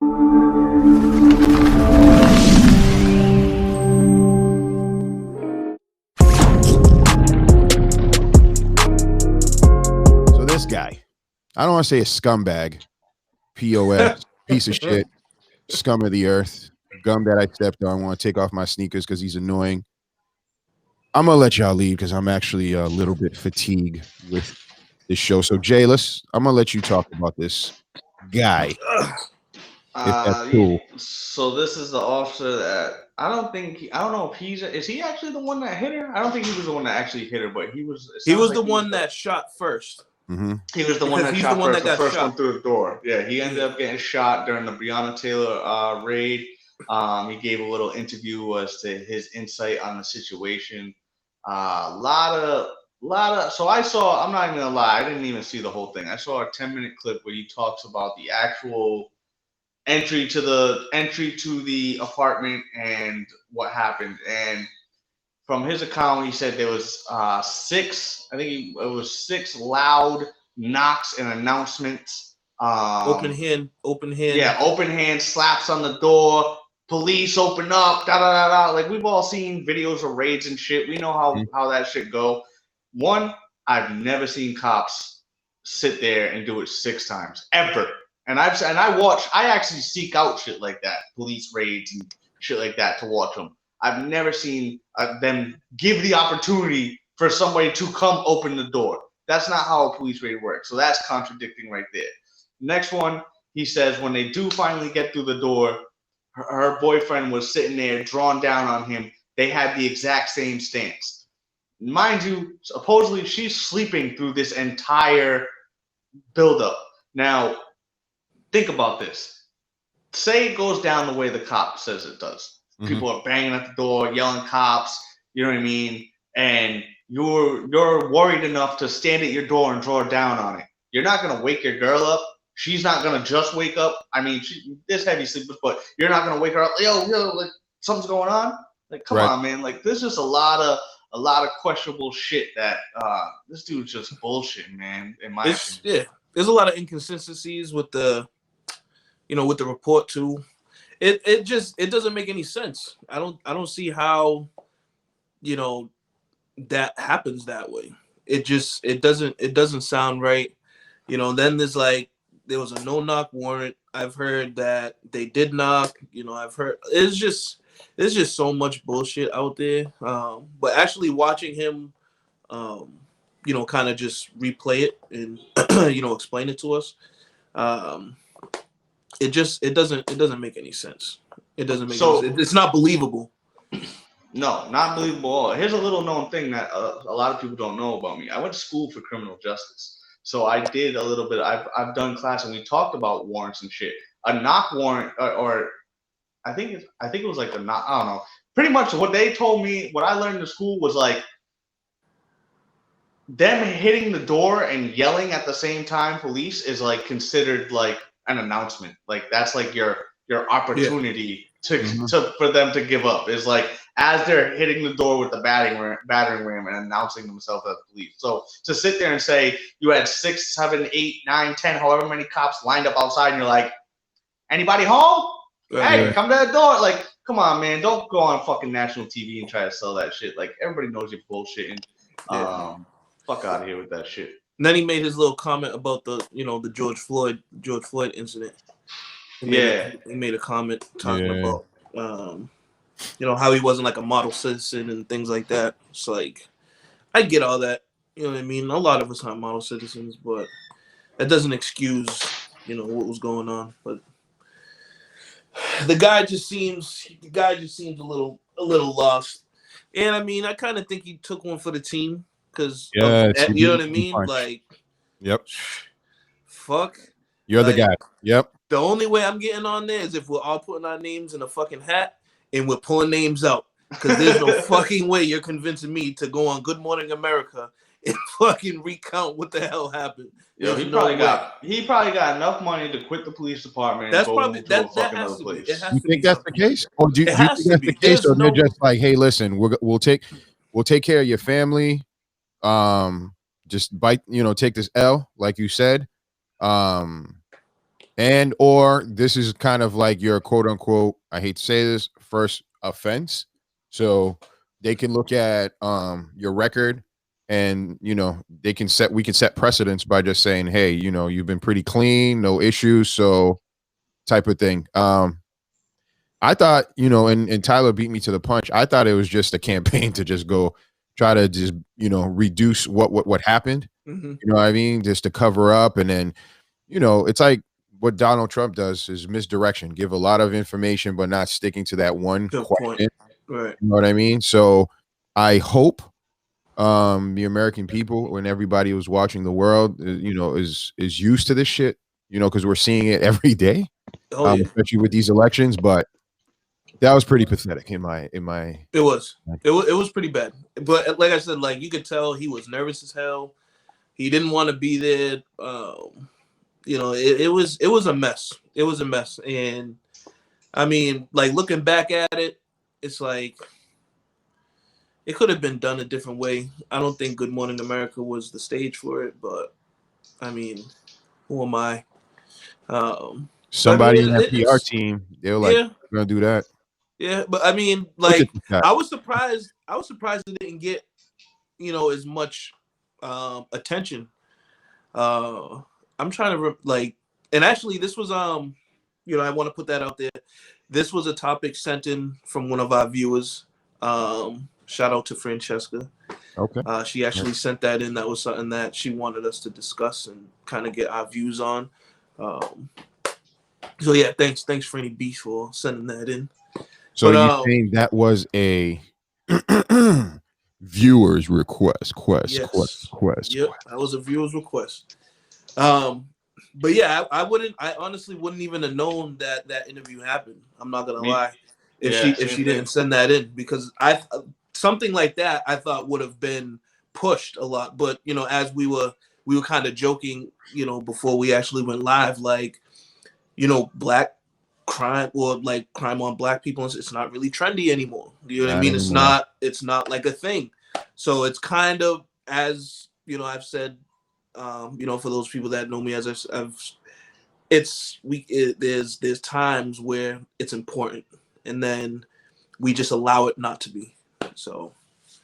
So this guy, I don't want to say a scumbag, POS, piece of shit, scum of the earth, gum that I stepped on. I want to take off my sneakers because he's annoying. I'm gonna let y'all leave because I'm actually a little bit fatigued with this show. So Jay, I'm gonna let you talk about this guy, if that's cool. So this is the officer that I don't know if is he actually the one that hit her? I don't think he was the one that actually hit her, but he was. It He sounds was like the one that shot first. Mm-hmm. he was the one Because that he's shot the one first, that the got first shot. one through the door. Yeah, he ended up getting shot during the Breonna Taylor raid. He gave a little interview as to his insight on the situation. Lot of. So I saw. I'm not even gonna lie. I didn't even see the whole thing. I saw a 10-minute clip where he talks about the actual entry to the apartment and what happened. And from his account, he said there was six. I think it was six loud knocks and announcements. Open hand. Yeah, open hand slaps on the door. Police open up. Da da da da. Like we've all seen videos of raids and shit. We know how that shit go. One, I've never seen cops sit there and do it 6 times ever. And I actually seek out shit like that, police raids and shit like that to watch them. I've never seen them give the opportunity for somebody to come open the door. That's not how a police raid works. So that's contradicting right there. Next one, he says when they do finally get through the door, her boyfriend was sitting there drawn down on him. They had the exact same stance. Mind you, supposedly she's sleeping through this entire buildup. Now, think about this. Say it goes down the way the cop says it does. Mm-hmm. People are banging at the door, yelling cops, you know what I mean? And you're worried enough to stand at your door and draw down on it. You're not gonna wake your girl up. She's not gonna just wake up. I mean, there's heavy sleepers, but you're not gonna wake her up. Yo, like something's going on. Like, come on, man. Like, there's just a lot of questionable shit that this dude's just bullshit, man. In my opinion. Yeah, there's a lot of inconsistencies with the report too. It doesn't make any sense. I don't see how, that happens that way. It doesn't sound right. Then there was a no-knock warrant. I've heard that they did knock. I've heard it's just so much bullshit out there. But actually watching him, kind of just replay it and explain it to us, it doesn't make any sense. It doesn't make any sense. It's not believable. No, not believable. Here's a little known thing that a lot of people don't know about me. I went to school for criminal justice. So I did a little bit. I've done class and we talked about warrants and shit. A knock warrant, or I think it was like a knock. I don't know. Pretty much what they told me, what I learned in school was like them hitting the door and yelling at the same time. Police is like considered like an announcement. Like that's like your opportunity to for them to give up. Is like as they're hitting the door with the battering ram and announcing themselves as police. So to sit there and say you had 6, 7, 8, 9, 10, however many cops lined up outside, and you're like, anybody home? Hey, come to the door. Like, come on, man. Don't go on fucking national TV and try to sell that shit. Like, everybody knows you're bullshitting. Fuck out of here with that shit. And then he made his little comment about the George Floyd incident. He made a comment talking about how he wasn't like a model citizen and things like that. It's like, I get all that. You know what I mean? A lot of us aren't model citizens, but that doesn't excuse, what was going on. But the guy just seems a little lost. And I mean, I kind of think he took one for the team because you know what I mean? Punch. Like, yep. Fuck. You're the guy. Yep. The only way I'm getting on there is if we're all putting our names in a fucking hat and we're pulling names out. Because there's no fucking way you're convincing me to go on Good Morning America and fucking recount what the hell happened. Yo, he probably got enough money to quit the police department and go move to a fucking other place. You think that's the case? Or do you think that's the case? Or they're just like, hey, listen, we'll take care of your family. Just take this L, like you said. And or this is kind of like your quote unquote, I hate to say this, first offense. So they can look at your record and we can set precedents by just saying, hey, you've been pretty clean, no issues, so type of thing. I thought, and Tyler beat me to the punch. I thought it was just a campaign to just go try to just, reduce what happened. Mm-hmm. You know what I mean? Just to cover up. And then, it's like what Donald Trump does is misdirection, give a lot of information, but not sticking to that one Good question. point. Right. You know what I mean? So I hope the American people, when everybody who's watching the world, is used to this shit, because we're seeing it every day, Oh, yeah. especially with these elections. But that was pretty pathetic in my. It was pretty bad. But like I said, like you could tell he was nervous as hell. He didn't want to be there. It was a mess. It was a mess. And I mean, like looking back at it, it's like it could have been done a different way. I don't think Good Morning America was the stage for it, but I mean, who am I? Somebody in that PR team, they were like, yeah, we're gonna do that. Yeah, but I mean, like I was surprised it didn't get, as much attention. I'm trying to and actually this was I want to put that out there. This was a topic sent in from one of our viewers. Shout out to Francesca. Okay. She actually sent that in. That was something that she wanted us to discuss and kind of get our views on. So yeah, thanks Franny B for sending that in. So you're saying that was a viewer's request? Yep, that was a viewer's request. But yeah, I honestly wouldn't even have known that interview happened. I'm not gonna lie, if she didn't send that in, because something like that I thought would have been pushed a lot. But as we were kind of joking, before we actually went live, like black crime or like crime on black people, it's not really trendy anymime. You know what I mean? It's not like a thing. So it's kind of, as I've said, for those people that know me, as there's times where it's important and then we just allow it not to be. So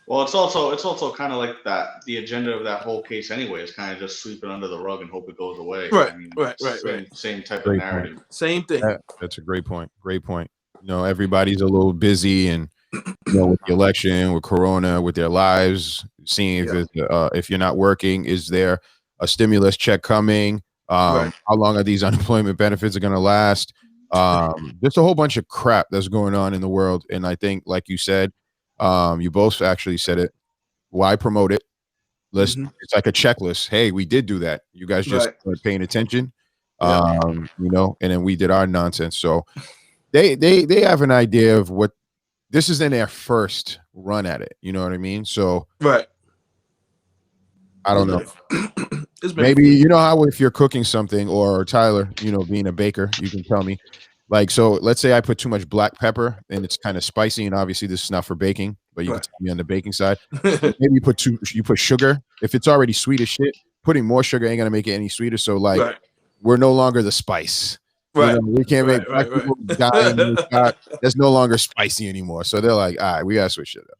well, it's also kind of like that. The agenda of that whole case, anyway, is kind of just sweep it under the rug and hope it goes away. Right, I mean, right. Same type of narrative. Point. Same thing. That's a great point. Great point. Everybody's a little busy, and with the election, with Corona, with their lives, seeing if you're not working, is there a stimulus check coming? How long are these unemployment benefits are going to last? There's a whole bunch of crap that's going on in the world, and I think, like you said. You both actually said it. Why promote it? It's like a checklist. Hey, we did do that. You guys just weren't paying attention. And then we did our nonsense. So they have an idea of what this is in their first run at it. You know what I mean? So I don't know. Maybe how if you're cooking something, or Tyler, being a baker, you can tell me. Like, so let's say I put too much black pepper and it's kind of spicy, and obviously this is not for baking, but you can tell me on the baking side. Maybe you put sugar. If it's already sweet as shit, putting more sugar ain't gonna make it any sweeter. So we're no longer the spice. We can't make black people dying. That's no longer spicy anymore. So they're like, all right, we gotta switch it up.